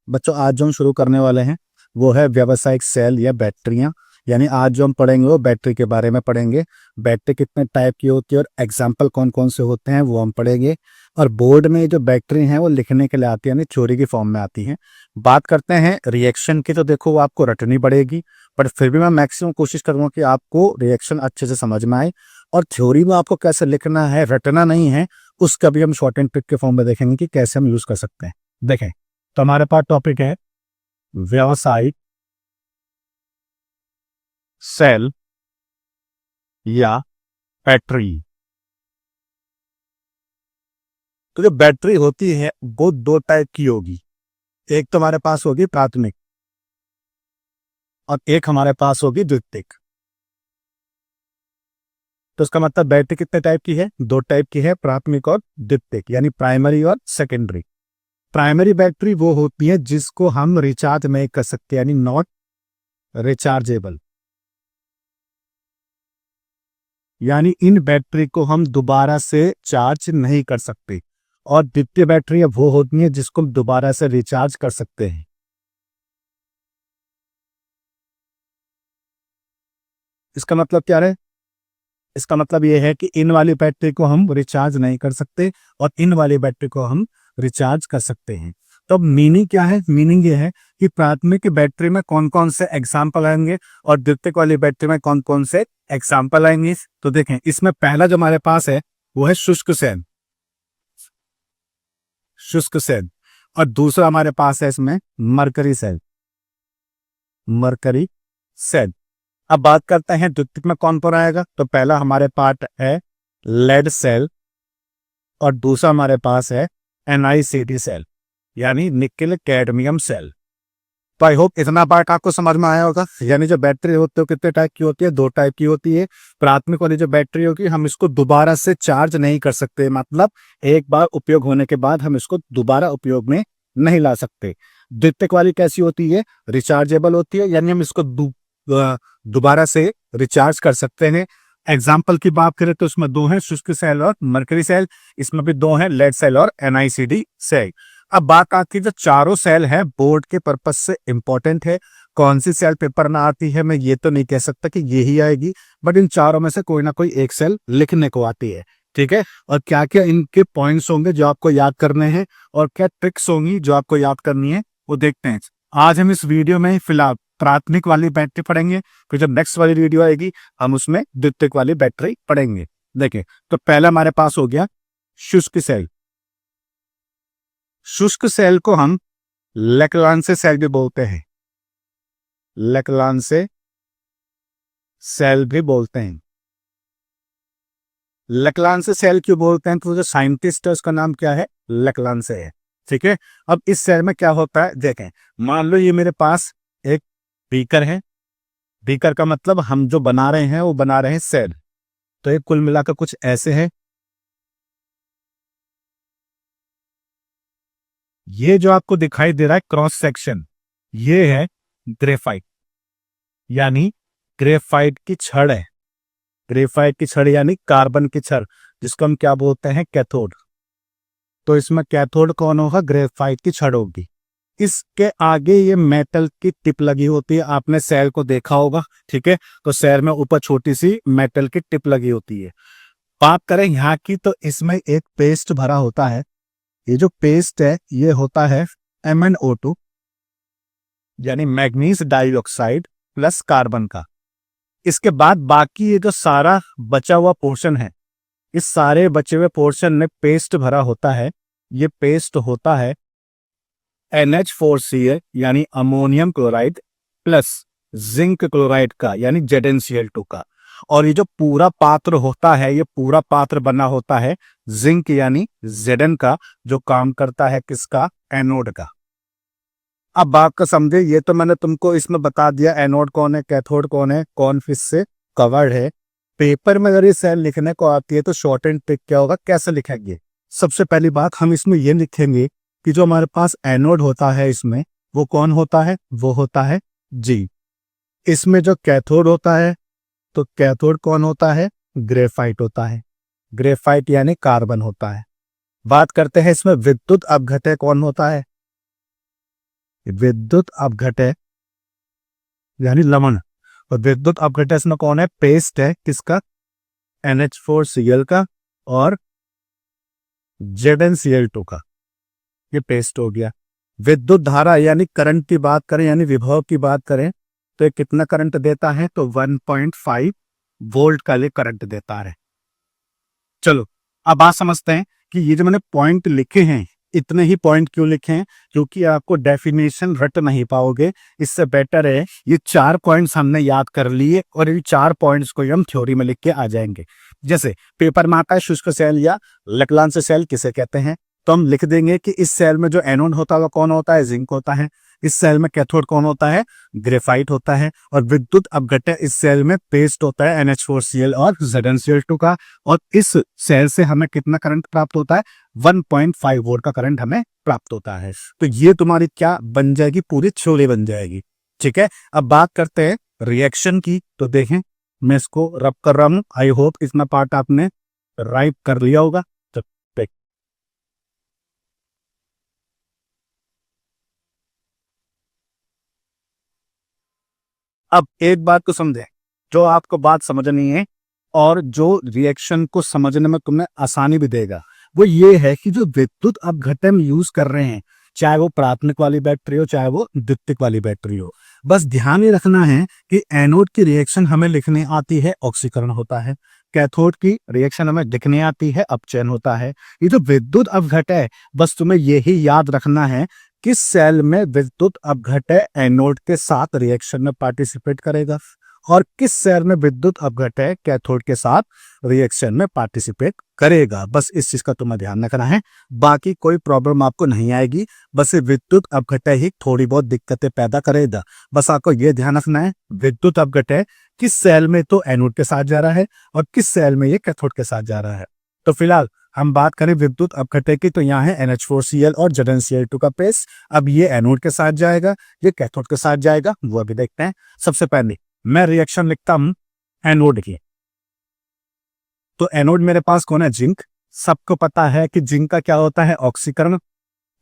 बच्चों आज जो हम शुरू करने वाले हैं वो है व्यावसायिक सेल या बैटरियां। यानी आज जो हम पढ़ेंगे वो बैटरी के बारे में पढ़ेंगे। बैटरी कितने टाइप की होती है और एग्जाम्पल कौन कौन से होते हैं वो हम पढ़ेंगे। और बोर्ड में जो बैटरी हैं वो लिखने के लिए आती है, यानी थ्योरी की फॉर्म में आती हैं। बात करते हैं रिएक्शन की, तो देखो वो आपको रटनी पड़ेगी, बट फिर भी मैं मैक्सिमम कोशिश करूंगा कि आपको रिएक्शन अच्छे से समझ में आए। और थ्योरी में आपको कैसे लिखना है, रटना नहीं है, उसका भी हम शॉर्ट एंड ट्रिक के फॉर्म में देखेंगे कि कैसे हम यूज कर सकते हैं। देखें तो हमारे पास टॉपिक है व्यावसायिक सेल या बैटरी। तो जो बैटरी होती है वो दो टाइप की होगी। एक तो हमारे पास होगी प्राथमिक और एक हमारे पास होगी द्वितीयक। तो इसका मतलब बैटरी कितने टाइप की है? दो टाइप की है, प्राथमिक और द्वितीयक, यानी प्राइमरी और सेकेंडरी। प्राइमरी बैटरी वो होती है जिसको हम रिचार्ज नहीं कर सकते, यानी नॉट रिचार्जेबल। यानी इन बैटरी को हम दोबारा से चार्ज नहीं कर सकते। और द्वितीय बैटरी वो होती है जिसको हम दोबारा से रिचार्ज कर सकते हैं। इसका मतलब क्या है? इसका मतलब ये है कि इन वाली बैटरी को हम रिचार्ज नहीं कर सकते और इन वाली बैटरी को हम रिचार्ज कर सकते हैं। तो मीनिंग क्या है? मीनिंग ये है कि प्राथमिक बैटरी में कौन कौन से एग्जाम्पल आएंगे और द्वितीयक वाली बैटरी में कौन कौन से एग्जाम्पल आएंगे। तो देखें, इसमें पहला जो हमारे पास है वो है शुष्क सेल। शुष्क सेल। और दूसरा हमारे पास है इसमें मरकरी सेल। Mercury cell. अब बात करते हैं द्वितीयक में कौन कौन आएगा। तो पहला हमारे पास है लेड सेल और दूसरा हमारे पास है NiCd सेल, यानी निकेल कैडमियम सेल। तो आई होप इतना पार्ट आपको समझ में आया होगा। यानी जो बैटरी होती है कितने टाइप की होती है? दो टाइप की होती है। प्राथमिक वाली जो बैटरी होगी हम इसको दोबारा से चार्ज नहीं कर सकते, मतलब एक बार उपयोग होने के बाद हम इसको दोबारा उपयोग में नहीं ला सकते। द्वितीयक वाली कैसी होती है? रिचार्जेबल होती है, यानी हम इसको दोबारा से रिचार्ज कर सकते हैं। एग्जाम्पल की बात करें तो इसमें दो हैं, शुष्क सेल और मरकरी सेल। इसमें भी दो हैं, लेड सेल और NiCd सेल। अब बात आती है जो चारों सेल है बोर्ड के पर्पस से इंपॉर्टेंट है। कौन सी सेल पेपर ना आती है मैं ये तो नहीं कह सकता कि यही आएगी, बट इन चारों में से कोई ना कोई एक सेल लिखने को आती है। ठीक है, और क्या क्या इनके पॉइंट्स होंगे जो आपको याद करने हैं और क्या ट्रिक्स होंगी जो आपको याद करनी है वो देखते हैं। आज हम इस वीडियो में फिलहाल प्राथमिक वाली बैटरी पढ़ेंगे, फिर जब नेक्स्ट वाली वीडियो आएगी हम उसमें द्वितीयक वाली बैटरी पढ़ेंगे। देखिए, तो पहला हमारे पास हो गया शुष्क सेल। शुष्क सेल को हम लेक्लांसे सेल भी बोलते हैं। लेक्लांसे सेल भी बोलते हैं। लेक्लांसे सेल क्यों बोलते हैं? तो जो साइंटिस्ट है उसका नाम क्या है? लेक्लांसे है। ठीक है, अब इस सेल में क्या होता है देखें। मान लो ये मेरे पास एक बीकर है। बीकर का मतलब हम जो बना रहे हैं वो बना रहे हैं सेल। तो ये कुल मिलाकर कुछ ऐसे है। ये जो आपको दिखाई दे रहा है क्रॉस सेक्शन, ये है ग्रेफाइट, यानी ग्रेफाइट की छड़ है। ग्रेफाइट की छड़ यानी कार्बन की छड़, जिसको हम क्या बोलते हैं? कैथोड। तो इसमें कैथोड कौन होगा? ग्रेफाइट की छड़ होगी। इसके आगे ये मेटल की टिप लगी होती है, आपने सेल को देखा होगा। ठीक है, तो सेल में ऊपर छोटी सी मेटल की टिप लगी होती है। बात करें यहाँ की तो इसमें एक पेस्ट भरा होता है। ये जो पेस्ट है ये होता है MnO2, यानी मैग्नीज डाइऑक्साइड प्लस कार्बन का। इसके बाद बाकी ये जो सारा बचा हुआ पोर्शन है, इस सारे बचे हुए पोर्शन में पेस्ट भरा होता है। ये पेस्ट होता है NH4Cl यानी ammonium chloride plus zinc chloride का, यानी ZnCl2 का। और ये जो पूरा पात्र होता है, ये पूरा पात्र बना होता है जिंक यानी Zn का, जो काम करता है किसका? एनोड का। अब बात को समझे, ये तो मैंने तुमको इसमें बता दिया एनोड कौन है, कैथोड कौन है, कौन किससे कवर्ड है। पेपर में अगर ये सेल लिखने को आती है तो शॉर्ट एंड ट्रिक क्या होगा, कैसे लिखेंगे? सबसे पहली बात हम इसमें ये लिखेंगे कि जो हमारे पास एनोड होता है इसमें वो कौन होता है? वो होता है G। इसमें जो कैथोड होता है तो कैथोड कौन होता है? ग्रेफाइट होता है। ग्रेफाइट यानी कार्बन होता है। बात करते हैं इसमें विद्युत अपघटय कौन होता है? विद्युत अपघटय यानी लवण, और विद्युत अपघटय इसमें कौन है, पेस्ट है किसका, NH4Cl का और ZnCl2 का, ये पेस्ट हो गया। विद्युत धारा यानी करंट की बात करें यानी विभव की बात करें तो ये कितना करंट देता है, तो 1.5 वोल्ट का ये करंट देता है। चलो अब बात समझते हैं कि ये जो मैंने पॉइंट लिखे हैं, इतने ही पॉइंट क्यों लिखे हैं, क्योंकि आपको डेफिनेशन रट नहीं पाओगे। इससे बेटर है ये 4 पॉइंट्स हमने याद कर लिए और ये 4 पॉइंट्स को हम थ्योरी में लिख के आ जाएंगे। जैसे पेपर में आता है शुष्क सेल या लकलांश सेल किसे कहते हैं, तो हम लिख देंगे कि इस सेल में जो एनोड होता है कौन होता है, जिंक होता है। इस सेल में कैथोड कौन होता है, ग्रेफाइट होता है। और विद्युत अपघटय इस सेल में पेस्ट होता है NH4Cl और ZnCl2 का। और इस सेल से हमें कितना करंट प्राप्त होता है, 1.5 वोल्ट का करंट हमें प्राप्त होता है। तो ये तुम्हारी क्या बन जाएगी, पूरी थ्योरी बन जाएगी। ठीक है, अब बात करते हैं रिएक्शन की। तो देखें मैं इसको रब कर रहा हूं, आई होप इसमें पार्ट आपने राइट कर लिया होगा। अब एक बात को समझें, जो आपको बात समझनी है और जो रिएक्शन को समझने में तुम्हें आसानी भी देगा, वो ये है कि जो विद्युत अपघटन हम यूज कर रहे हैं, चाहे वो प्राथमिक वाली बैटरी हो चाहे वो द्वितीयक वाली बैटरी हो, बस ध्यान ये रखना है कि एनोड की रिएक्शन हमें लिखने आती है ऑक्सीकरण होता है, कैथोड की रिएक्शन हमें लिखने आती है अपचयन होता है। ये जो विद्युत अपघटन है, बस तुम्हें यही याद रखना है किस सेल में विद्युत अपघटय एनोड के साथ रिएक्शन में पार्टिसिपेट करेगा और किस सेल में विद्युत अपघटय कैथोड के साथ रिएक्शन में पार्टिसिपेट करेगा। बस इस चीज का तुम्हें ध्यान रखना है, बाकी कोई प्रॉब्लम आपको नहीं आएगी। बस ये विद्युत अपघटय ही थोड़ी बहुत दिक्कतें पैदा करेगा। बस आपको ये ध्यान रखना है विद्युत अपघटय किस सेल में तो एनोड के साथ जा रहा है और किस सेल में ये कैथोड के साथ जा रहा है। तो फिलहाल हम बात करें विद्युत अपघटय की, तो यहाँ है NH4Cl और ZnCl2 का पेस्ट। अब ये एनोड के साथ जाएगा, ये कैथोड के साथ जाएगा, वो अभी देखते हैं। सबसे पहले मैं रिएक्शन लिखता हूं एनोड की। तो एनोड मेरे पास कौन है, जिंक। सबको पता है कि जिंक का क्या होता है, ऑक्सीकरण।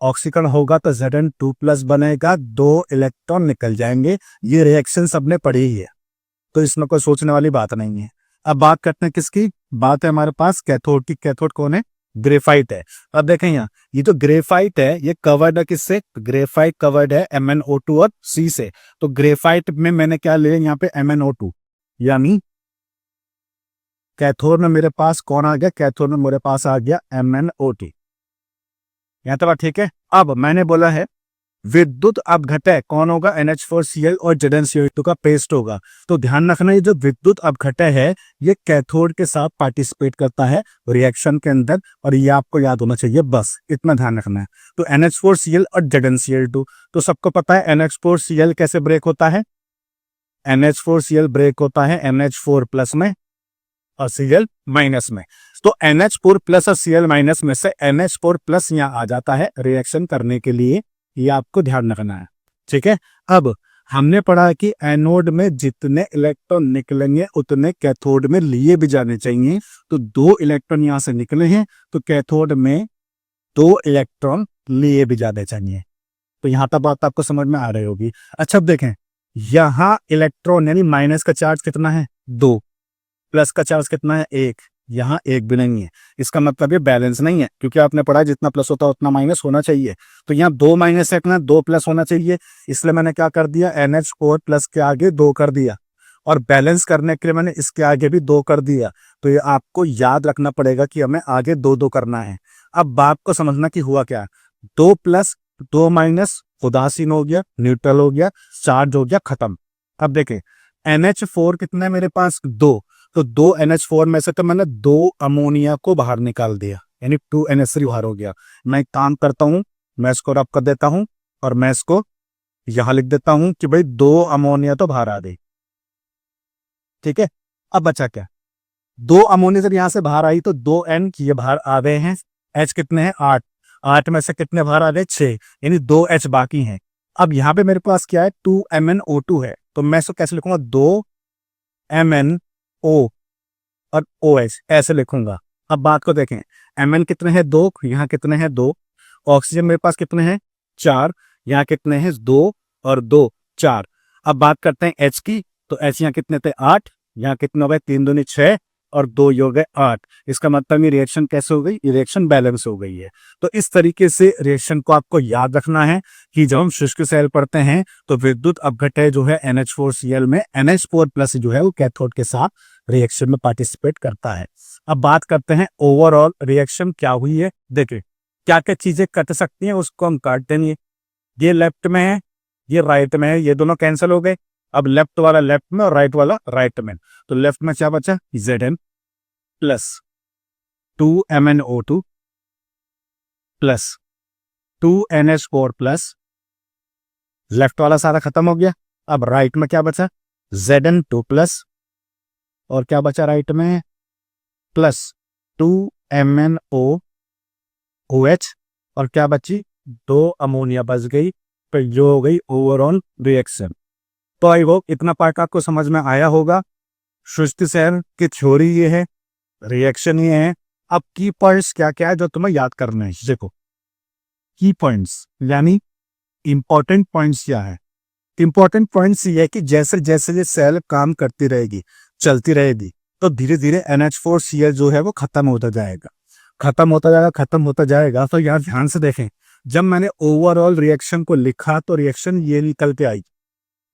ऑक्सीकरण होगा तो Zn2+ बनेगा, 2 इलेक्ट्रॉन निकल जाएंगे। ये रिएक्शन सबने पढ़ी ही है, तो इसमें कोई सोचने वाली बात नहीं है। अब बात करते हैं किसकी, बात है हमारे पास कैथोड की। कैथोड कौन है, ग्रेफाइट है। अब देखें यहाँ ये जो ग्रेफाइट है ये कवर्ड है किससे, ग्रेफाइट कवर्ड है MnO2 और C से। तो ग्रेफाइट में मैंने क्या ले यहाँ पे MnO2, यानी कैथोड में मेरे पास कौन आ गया, कैथोड में मेरे पास आ गया MnO2। यहाँ तक ठीक है। अब मैंने बोला है विद्युत अपघटय कौन होगा, NH4Cl और ZnCl2 का पेस्ट होगा। तो ध्यान रखना ये जो विद्युत अपघटय है ये कैथोड के साथ पार्टिसिपेट करता है रिएक्शन के अंदर, और ये आपको याद होना चाहिए, बस इतना ध्यान रखना है। तो NH4Cl और ZnCl2, तो सबको पता है NH4Cl कैसे ब्रेक होता है, NH4Cl ब्रेक होता है NH4+ में और Cl- में। तो NH4+ और Cl- में से NH4+ यहाँ आ जाता है रिएक्शन करने के लिए, ये आपको ध्यान रखना है। ठीक है, अब हमने पढ़ा कि एनोड में जितने इलेक्ट्रॉन निकलेंगे उतने कैथोड में लिए भी जाने चाहिए। तो 2 इलेक्ट्रॉन यहां से निकले हैं, तो कैथोड में 2 इलेक्ट्रॉन लिए भी जाने चाहिए। तो यहां तक बात आपको समझ में आ रही होगी। अच्छा अब देखें, यहां इलेक्ट्रॉन यानी माइनस का चार्ज कितना है, 2, प्लस का चार्ज कितना है, 1। यहाँ 1 भी नहीं है, इसका मतलब ये बैलेंस नहीं है, क्योंकि आपने पढ़ा जितना प्लस होता है उतना माइनस होना चाहिए। तो यहाँ 2 माइनस है, 2 प्लस होना चाहिए, इसलिए मैंने क्या कर दिया, NH4+ के आगे 2 कर दिया, और बैलेंस करने के लिए मैंने इसके आगे भी 2 कर दिया। तो ये आपको याद रखना पड़ेगा कि हमें आगे 2-2 करना है। अब बात को समझना कि हुआ क्या, 2+, 2- उदासीन हो गया, न्यूट्रल हो गया, चार्ज हो गया, खत्म। अब देखें NH4 कितना है मेरे पास, 2। तो 2 NH4 में से तो मैंने 2 अमोनिया को बाहर निकाल दिया, यानी 2 NH3 बाहर हो गया। मैं एक काम करता हूं, मैं इसको रब कर देता हूं और मैं इसको यहां लिख देता हूं कि भाई 2 अमोनिया तो बाहर आ गई। ठीक है, अब बचा क्या, 2 अमोनिया जब यहां से बाहर आई तो 2 N ये बाहर आ गए हैं। H कितने हैं, 8। 8 में से कितने बाहर आ गए, 6, यानी 2 H बाकी हैं। अब यहाँ पे मेरे पास क्या है, 2 MnO2 है। तो मैं इसको कैसे लिखूंगा, 2 MnO और OH ऐसे लिखूंगा। अब बात को देखें, Mn कितने हैं, 2, यहाँ कितने हैं, 2। ऑक्सीजन मेरे पास कितने हैं, 4, यहाँ कितने हैं 2 और 2 4। अब बात करते हैं H की, तो H यहाँ कितने थे 8, यहाँ कितने हो गए 3 दूनी 6 और 2 ये हो गए 8। इसका मतलब ये रिएक्शन कैसे हो गई, ये रिएक्शन बैलेंस हो गई है। तो इस तरीके से रिएक्शन को आपको याद रखना है कि जब हम शुष्क सेल पढ़ते हैं तो विद्युत अपघटय जो है NH4Cl में NH4+ जो है वो कैथोड के साथ रिएक्शन में पार्टिसिपेट करता है। अब बात करते हैं ओवरऑल रिएक्शन क्या हुई है। देखिए क्या क्या चीजें कट सकती हैं उसको हम काट देंगे। ये लेफ्ट में है, ये राइट में है, ये दोनों कैंसिल हो गए। अब लेफ्ट वाला लेफ्ट में और राइट वाला राइट में, तो लेफ्ट में क्या बचा Zn plus 2MnO2 plus 2NH4 plus, left वाला सारा खत्म हो गया। अब राइट में क्या बचा Zn2 प्लस, और क्या बचा राइट में प्लस 2MnOOH, और क्या बची 2 अमोनिया बच गई। तो जो हो गई ओवरऑल रिएक्शन। तो आई होप इतना पार्ट आपको समझ में आया होगा। शुष्क सेल की थ्योरी ये है, रिएक्शन ये है। अब की पॉइंट्स क्या क्या है जो तुम्हें याद करना है। देखो की पॉइंट्स यानी इंपॉर्टेंट पॉइंट्स क्या है। इंपॉर्टेंट पॉइंट्स ये है कि जैसे जैसे ये सेल काम करती रहेगी, चलती रहेगी, तो धीरे धीरे NH4Cl जो है वो खत्म होता जाएगा, खत्म होता जाएगा, खत्म होता जाएगा। तो यहाँ ध्यान से देखें, जब मैंने ओवरऑल रिएक्शन को लिखा तो रिएक्शन ये निकल के आई,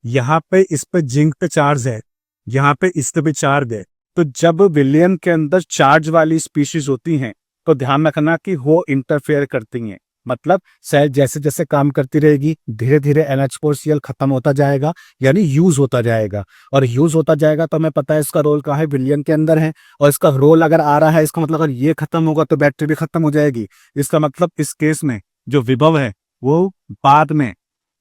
यहाँ पे इस पे जिंक पे चार्ज है, यहाँ पे इस पे भी चार्ज है। तो जब विलयन के अंदर चार्ज वाली स्पीशीज होती हैं तो ध्यान रखना कि वो इंटरफेयर करती हैं। मतलब सेल जैसे जैसे काम करती रहेगी धीरे धीरे NH4Cl खत्म होता जाएगा, यानी यूज होता जाएगा। और यूज होता जाएगा तो हमें पता है इसका रोल कहाँ है, विलयन के अंदर है। और इसका रोल अगर आ रहा है, इसका मतलब अगर ये खत्म होगा तो बैटरी भी खत्म हो जाएगी। इसका मतलब इस केस में जो विभव है वो बाद में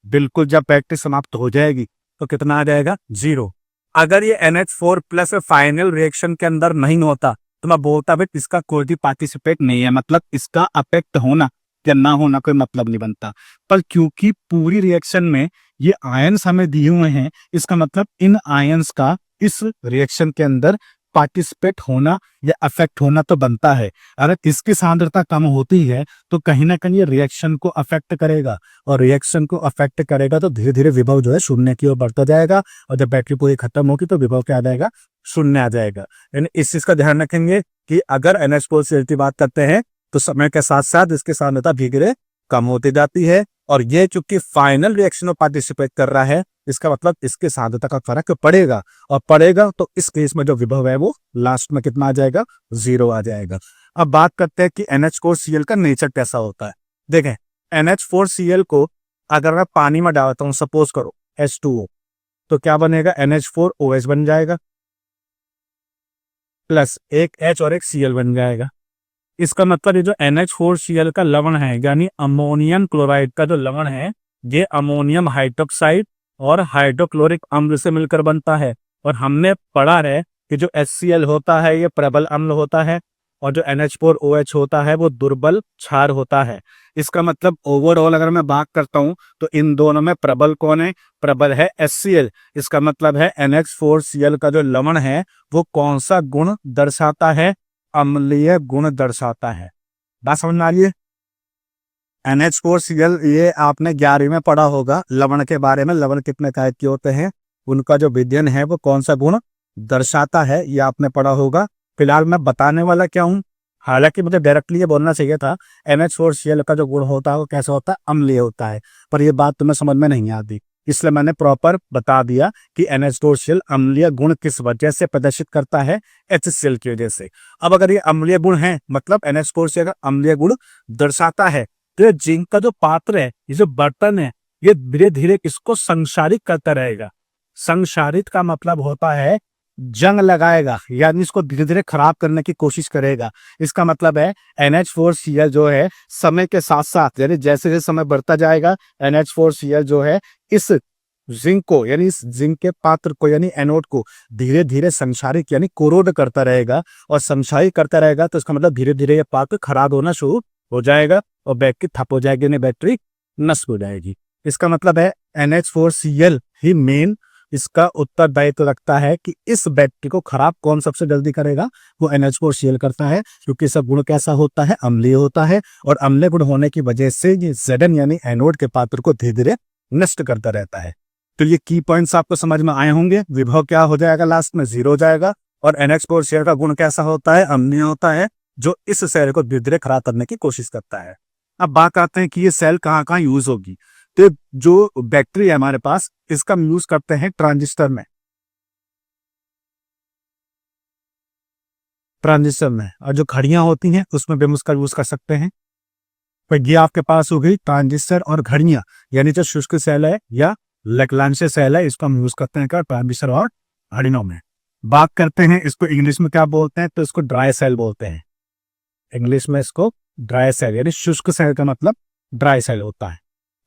बिल्कुल जब बैटरी समाप्त हो जाएगी तो कितना आ जाएगा 0। अगर ये NH4+ फाइनल रिएक्शन के अंदर नहीं होता तो मैं बोलता भाई इसका कोई भी पार्टिसिपेट नहीं है, मतलब इसका अफेक्ट होना या ना होना कोई मतलब नहीं बनता। पर क्योंकि पूरी रिएक्शन में ये आयंस हमें दिए हुए हैं, इसका मतलब इन आयंस का इस रिएक्शन के अंदर पार्टिसिपेट होना या अफेक्ट होना तो बनता है। अगर इसकी सांद्रता कम होती है तो कहीं ना कहीं ये रिएक्शन को अफेक्ट करेगा, और रिएक्शन को अफेक्ट करेगा तो धीरे धीरे विभव जो है शून्य की ओर बढ़ता जाएगा। और जब बैटरी पूरी खत्म होगी तो विभव क्या आ जाएगा, शून्य आ जाएगा। यानी इस चीज का ध्यान रखेंगे कि अगर NH4Cl की बात करते हैं तो समय के साथ साथ इसकी सांद्रता धीरे धीरे कम होती जाती है। और ये चूंकि फाइनल रिएक्शन में पार्टिसिपेट कर रहा है, इसका मतलब इसके सांद्रता का फर्क पड़ेगा, और पड़ेगा तो इस केस में जो विभव है वो लास्ट में कितना आ जाएगा, 0 आ जाएगा। अब बात करते हैं कि NH4Cl का नेचर कैसा होता है। देखें NH4Cl को अगर मैं पानी में डालता हूं, सपोज करो H2O, तो क्या बनेगा NH4OH बन जाएगा, प्लस एक H और एक Cl बन जाएगा। इसका मतलब ये जो NH4Cl का लवण है यानी अमोनियम क्लोराइड का जो लवण है, ये अमोनियम हाइड्रोक्साइड और हाइड्रोक्लोरिक अम्ल से मिलकर बनता है। और हमने पढ़ा है कि जो HCl होता है ये प्रबल अम्ल होता है, और जो NH4OH होता है वो दुर्बल क्षार होता है। इसका मतलब ओवरऑल अगर मैं बात करता हूं तो इन दोनों में प्रबल कौन है, प्रबल है HCl। इसका मतलब है NH4Cl का जो लवण है वो कौन सा गुण दर्शाता है, अम्लीय गुण दर्शाता है। बात समझ में आ रही है। NH4Cl ये आपने 11वीं में पढ़ा होगा लवण के बारे में, लवण कितने टाइप के होते हैं, उनका जो विध्यन है वो कौन सा गुण दर्शाता है, ये आपने पढ़ा होगा। फिलहाल मैं बताने वाला क्या हूँ, हालांकि मुझे डायरेक्टली ये बोलना चाहिए था NH4Cl का जो गुण होता है वो कैसा होता है, अम्लीय होता है, पर ये बात तुम्हें समझ में नहीं आती, इसलिए मैंने प्रॉपर बता दिया कि NH4Cl अम्लीय गुण किस वजह से प्रदर्शित करता है, HCl की वजह से। अब अगर ये अम्लीय गुण है, मतलब NH4Cl अम्लीय गुण दर्शाता है, तो ये जिंक का जो पात्र है, ये जो बर्तन है, ये धीरे धीरे इसको संक्षारित करता रहेगा। संक्षारित का मतलब होता है जंग लगाएगा, यानी इसको धीरे धीरे खराब करने की कोशिश करेगा। इसका मतलब है NH4Cl जो है समय के साथ साथ, यानी जैसे जैसे समय बढ़ता जाएगा, NH4Cl जो है इस जिंक को, यानी इस जिंक के पात्र को, यानी एनोड को धीरे धीरे संक्षारित यानी कोरोड करता रहेगा। और संक्षारित करता रहेगा तो इसका मतलब धीरे धीरे ये पात्र खराब होना शुरू हो जाएगा और बैटरी ठप हो जाएगी, यानी बैटरी नष्ट हो जाएगी। इसका मतलब है NH4Cl ही मेन इसका उत्तरदायित्व रखता है कि इस बैटरी को खराब कौन सबसे जल्दी करेगा, वो NH4Cl करता है, क्योंकि इसका गुण कैसा होता है, अम्लीय होता है, और अम्लीय गुण होने की वजह से ये Zn यानी एनोड के पात्र को धीरे धीरे नष्ट करता रहता है। तो ये की पॉइंट्स आपको समझ में आए होंगे। विभव क्या हो जाएगा, लास्ट में 0 हो जाएगा, और NH4Cl का गुण कैसा होता है, अम्लीय होता है, जो इस सेल को धीरे धीरे खराब करने की कोशिश करता है। अब बात करते हैं कि ये सेल कहाँ कहाँ यूज होगी। तो जो बैटरी है हमारे पास, इसका हम यूज करते हैं ट्रांजिस्टर में, और जो घड़ियां होती हैं उसमें भी हम उसका यूज कर सकते हैं। तो ये आपके पास हो गई ट्रांजिस्टर और घड़ियां, यानी जो शुष्क सेल है या लैग्रांज सेल है, इसको हम यूज करते हैं ट्रांजिस्टर और घड़ियों में। बात करते हैं इसको इंग्लिश में क्या बोलते हैं, तो इसको ड्राई सेल बोलते हैं। इंग्लिश में इसको ड्राई सेल, यानी शुष्क सेल का मतलब ड्राई सेल होता है।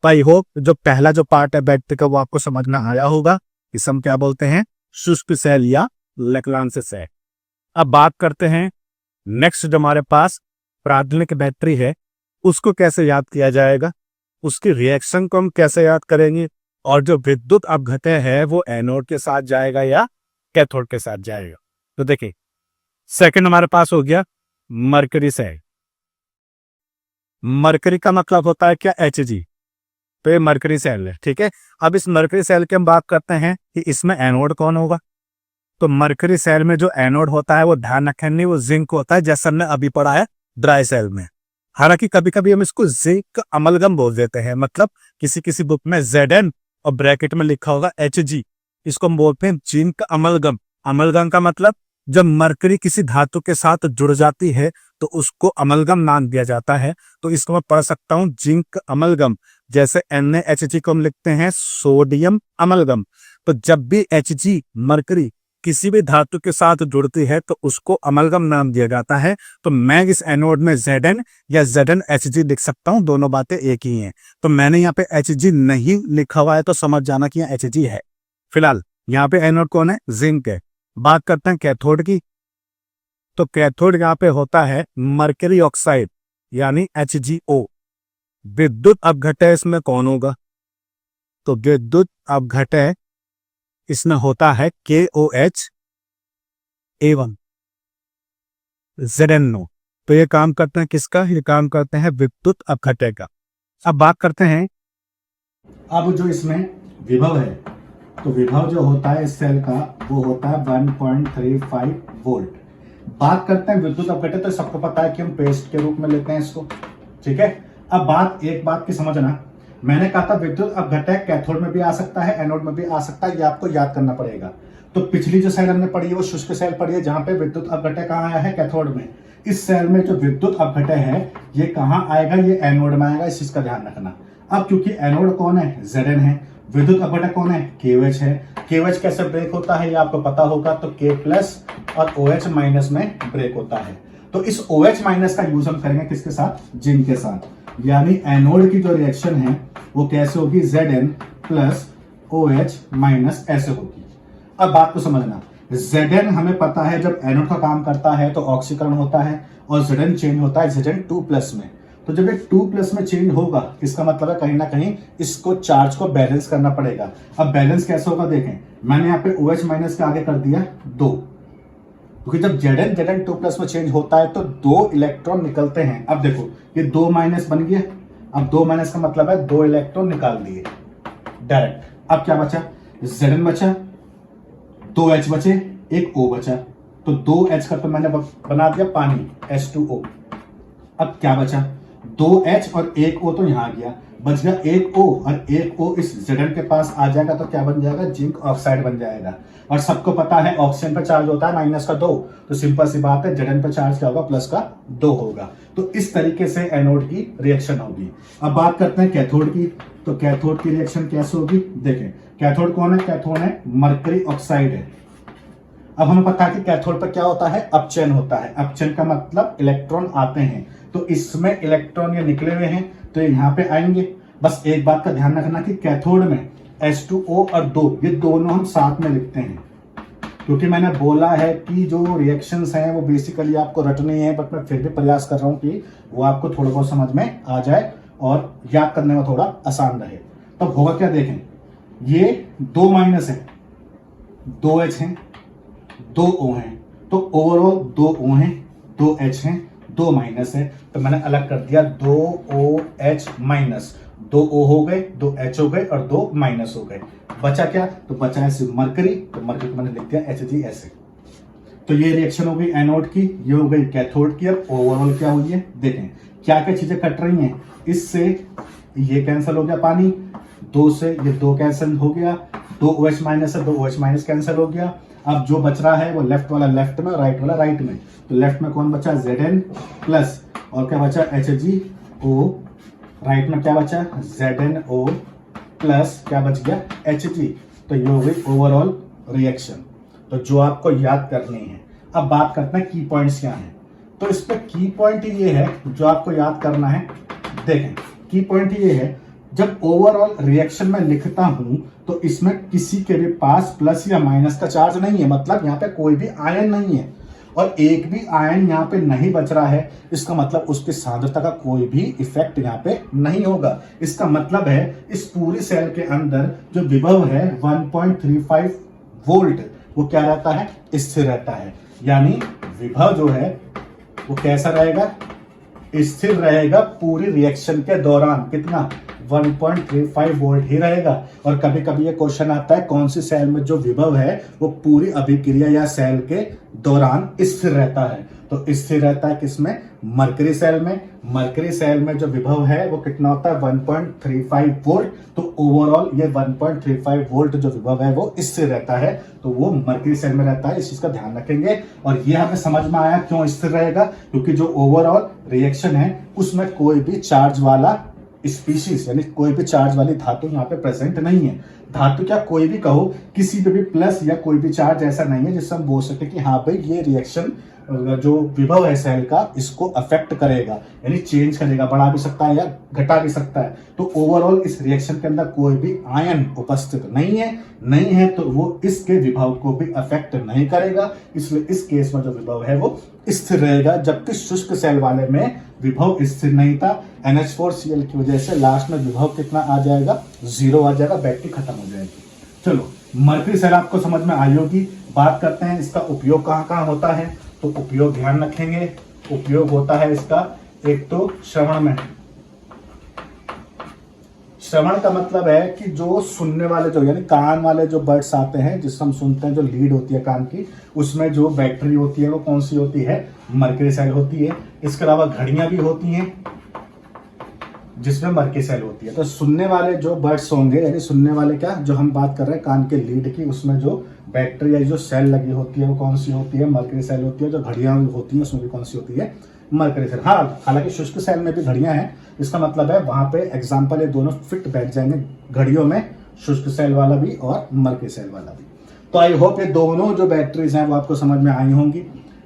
तो आई होप जो पहला जो पार्ट है बैटरी का वो आपको समझ में आया होगा। इसे हम क्या बोलते हैं, शुष्क सेल या लैग्रांज सेल। अब बात करते हैं नेक्स्ट, जो हमारे पास प्राथमिक बैटरी है उसको कैसे याद किया जाएगा, उसकी रिएक्शन को हम कैसे याद करेंगे, और जो विद्युत अपघटय है वो एनोड के साथ जाएगा या कैथोड के साथ जाएगा। तो देखिए, सेकंड हमारे पास हो गया मरकरी सेल। मरकरी का मतलब होता है क्या, Hg। तो ये मरकरी सेल है, ठीक है। अब इस मरकरी सेल की हम बात करते हैं कि इसमें एनोड कौन होगा। तो मरकरी सेल में जो एनोड होता है वो ध्यान रखेंगे, वो जिंक होता है, जैसा हमने अभी पढ़ा है ड्राई सेल में। हालांकि कभी कभी हम इसको जिंक अमलगम बोल देते हैं, मतलब किसी किसी बुक में Zn और ब्रैकेट में लिखा होगा Hg, इसको हम बोलते हैं जिंक अमलगम। अमलगम का मतलब जब मरकरी किसी धातु के साथ जुड़ जाती है तो उसको अमलगम नाम दिया जाता है। तो इसको मैं पढ़ सकता हूँ जिंक अमलगम, जैसे NaHg को हम लिखते हैं सोडियम अमलगम। तो जब भी Hg मरकरी किसी भी धातु के साथ जुड़ती है तो उसको अमलगम नाम दिया जाता है। तो मैं इस एनोड में Zn या ZnHg लिख सकता हूं, दोनों बातें एक ही हैं। तो मैंने यहाँ पे Hg नहीं लिखा हुआ है तो समझ जाना कि यहाँ Hg है। फिलहाल यहाँ पे एनोड कौन है, जिंक है। बात करते हैं कैथोड की। तो कैथोड यहाँ पे होता है मरकरी ऑक्साइड यानी HgO। विद्युत अपघटय इसमें कौन होगा, तो विद्युत अपघटय इसमें होता है KOH A1 ZnO। तो ये काम करते हैं किसका, ये काम करते हैं विद्युत अपघटय का। अब बात करते हैं, अब जो इसमें विभव है, तो विभव जो होता है इस सेल का वो होता है 1.35 वोल्ट। बात करते हैं विद्युत अपघटय, तो सबको पता है कि हम पेस्ट के रूप में लेते हैं इसको, ठीक है। अब एक बात की समझना, मैंने कहा था विद्युत अपघटय कैथोड में भी आ सकता है, एनोड में भी आ सकता है, ये आपको याद करना पड़ेगा। तो पिछली जो सेल हमने पढ़ी है वो शुष्क सेल पढ़ी है, जहां पे विद्युत अपघटय कहाँ आया है, कैथोड में। इस सेल में जो विद्युत अपघटय है ये कहाँ आएगा, ये एनोड में आएगा, इस चीज का ध्यान रखना। अब क्योंकि एनोड कौन है, Zn है, विद्युत अपघटय कौन है, KOH है। KOH कैसे ब्रेक होता है ये आपको पता होगा, तो K+ और OH- में ब्रेक होता है। तो इस OH- का यूज हम करेंगे किसके साथ, जिंक के साथ। यानी एनोड की जो रिएक्शन है वो कैसे होगी, Zn + OH- ऐसे होगी। अब बात को समझना, Zn हमें पता है जब एनोड का काम करता है तो ऑक्सीकरण होता है, और Zn चेंज होता है Zn2+ में। तो जब ये 2+ में चेंज होगा, इसका मतलब है कहीं ना कहीं इसको चार्ज को बैलेंस करना पड़ेगा। अब बैलेंस कैसे होगा देखें, मैंने यहाँ पे OH- के आगे कर दिया 2, क्योंकि जब Zn2+ में चेंज होता है तो 2 इलेक्ट्रॉन निकलते हैं। अब देखो ये 2- बन गया, अब 2- का मतलब है 2 इलेक्ट्रॉन निकाल दिए डायरेक्ट। अब क्या बचा, Zn बचा, 2H बचे, एक O बचा। तो 2H का तो मैंने बना दिया पानी, H2O। अब क्या बचा, 2H और एक O तो यहां आ गया, बच गया एक O, और एक O इस Zn के पास आ जाएगा तो क्या बन जाएगा, जिंक ऑक्साइड बन जाएगा। और सबको पता है ऑक्सीजन पर चार्ज होता है -2, तो सिंपल सी बात है Zn पर चार्ज क्या होगा, +2 होगा। तो इस तरीके से एनोड की रिएक्शन होगी। अब बात करते हैं कैथोड की। तो कैथोड की रिएक्शन कैसे होगी, देखें कैथोड कौन है, कैथोड है मरकरी ऑक्साइड है। अब हमें पता है कि कैथोड पर क्या होता है, अपचयन होता है। अपचयन का मतलब इलेक्ट्रॉन आते हैं, तो इसमें इलेक्ट्रॉन ये निकले हुए हैं तो यहाँ पे आएंगे। बस एक बात का ध्यान रखना कि कैथोड में H2O और 2 ये दोनों हम साथ में लिखते हैं, क्योंकि मैंने बोला है कि जो रिएक्शंस हैं वो बेसिकली आपको रटनी है, बट मैं फिर भी प्रयास कर रहा हूँ कि वो आपको थोड़ा बहुत समझ में आ जाए और याद करने में थोड़ा आसान रहे। तब होगा क्या, देखें ये 2- है, 2 H हैं, 2 O हैं, तो ओवरऑल 2 O हैं, 2 H हैं, 2 माइनस है, तो मैंने अलग कर दिया 2 OH माइनस, 2 O हो गए, 2 H हो गए और 2 माइनस हो गए। बचा क्या? तो बचा है सिर्फ मरकरी, तो मरकरी को मैंने लिख दिया Hg ऐसे। तो ये रिएक्शन हो गई एनोड की, ये हो गई कैथोड की। अब ओवरऑल क्या हुई है देखें, क्या क्या चीजें कट रही हैं। इससे ये कैंसिल हो गया पानी, 2 से ये 2 कैंसिल हो गया, 2 OH माइनस है, 2 OH माइनस कैंसिल हो गया। अब जो बच रहा है वो लेफ्ट वाला लेफ्ट में, राइट वाला राइट में। तो लेफ्ट में कौन बचा? Zn प्लस, और क्या बचा? HgO। राइट में क्या बचा? ZnO प्लस क्या बच गया? Hg। तो ये हो गई ओवरऑल रिएक्शन, तो जो आपको याद करनी है। अब बात करते हैं की पॉइंट्स क्या हैं। तो इस पे की पॉइंट ये है जो आपको याद करना है। देखें, की पॉइंट ये है, जब ओवरऑल रिएक्शन में लिखता हूं तो इसमें किसी के भी पास प्लस या माइनस का चार्ज नहीं है, मतलब यहाँ पे कोई भी आयन नहीं है और एक भी आयन यहाँ पे नहीं बच रहा है। इसका मतलब उसकी सांद्रता का कोई भी इफेक्ट यहाँ पे नहीं होगा। इसका मतलब है इस पूरी सेल के अंदर जो विभव है 1.35 वोल्ट, वो क्या रहता है? स्थिर रहता है। यानी विभव जो है वो कैसा रहेगा? स्थिर रहेगा पूरी रिएक्शन के दौरान। कितना? 1.35 वोल्ट ही रहेगा। और कभी कभी ये क्वेश्चन आता है कौन सी सेल में जो विभव है वो पूरी अभिक्रिया या सेल के दौरान स्थिर रहता है। तो स्थिर रहता है किसमें? मरकरी सेल में। मरकरी सेल में जो विभव है वो कितना होता है? 1.35 वोल्ट। तो ओवरऑल ये 1.35 वोल्ट जो विभव है वो स्थिर रहता है, तो वो मरकरी सेल में रहता है। इस चीज का ध्यान रखेंगे। और ये हमें समझ में आया क्यों स्थिर रहेगा, क्योंकि जो ओवरऑल रिएक्शन है उसमें कोई भी चार्ज वाला स्पीशीज यानी कोई भी चार्ज वाली धातु यहाँ पे प्रेजेंट नहीं है। धातु क्या कोई भी कहो, किसी पे भी प्लस या कोई भी चार्ज ऐसा नहीं है जिससे हम बोल सकते कि हाँ भाई ये रिएक्शन जो विभव है सेल का इसको अफेक्ट करेगा, यानी चेंज करेगा, बढ़ा भी सकता है या घटा भी सकता है। तो ओवरऑल इस रिएक्शन के अंदर कोई भी आयन उपस्थित नहीं है तो वो इसके विभव को भी अफेक्ट नहीं करेगा। इसलिए इस केस में जो विभव है वो स्थिर रहेगा। जबकि शुष्क सेल वाले में विभव स्थिर नहीं था। NH4Cl की वजह से लास्ट में विभव कितना आ जाएगा? 0 आ जाएगा, बैटरी खत्म हो जाएगी। चलो, मरकरी सेल आपको समझ में आई होगी। बात करते हैं इसका उपयोग कहाँ कहाँ होता है। तो उपयोग ध्यान रखेंगे, उपयोग होता है इसका एक तो श्रवण में। श्रवण का मतलब है कि जो सुनने वाले जो यानी कान वाले जो बर्ड्स आते हैं जिससे हम सुनते हैं, जो लीड होती है कान की, उसमें जो बैटरी होती है वो कौन सी होती है? मरकरी सेल होती है। इसके अलावा घड़ियां भी होती हैं जिसमें मरकरी सेल होती है। तो सुनने वाले जो बर्ड्स होंगे, यानी सुनने वाले क्या, जो हम बात कर रहे हैं कान के लीड की, उसमें जो बैटरी या जो सेल लगी होती है वो कौन सी होती है? मरकरी सेल होती है। जो घड़ियां होती हैं उसमें भी कौन सी होती है? Mercury cell. हाँ, हालांकि शुष्क सेल में भी घड़ियां हैं। इसका मतलब है वहां पे एग्जाम्पल ये दोनों फिट बैठ जाएंगे घड़ियों में, शुष्क सेल वाला भी और मरकरी सेल वाला भी। तो आई होप ये दोनों जो बैटरीज हैं वो आपको समझ में आई होंगी।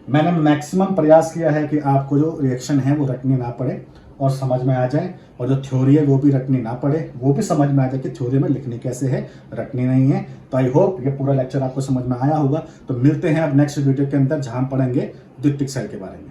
मैंने मैक्सिमम प्रयास किया है कि आपको जो रिएक्शन है वो रटनी ना पड़े और समझ में आ जाए, और जो थ्योरी है वो भी रटनी ना पड़े, वो भी समझ में आ जाए कि थ्योरी में लिखनी कैसे है, रटनी नहीं है। तो आई होप ये पूरा लेक्चर आपको समझ में आया होगा। तो मिलते हैं अब नेक्स्ट वीडियो के अंदर जहां पढ़ेंगे द्वितीयक सेल के बारे में।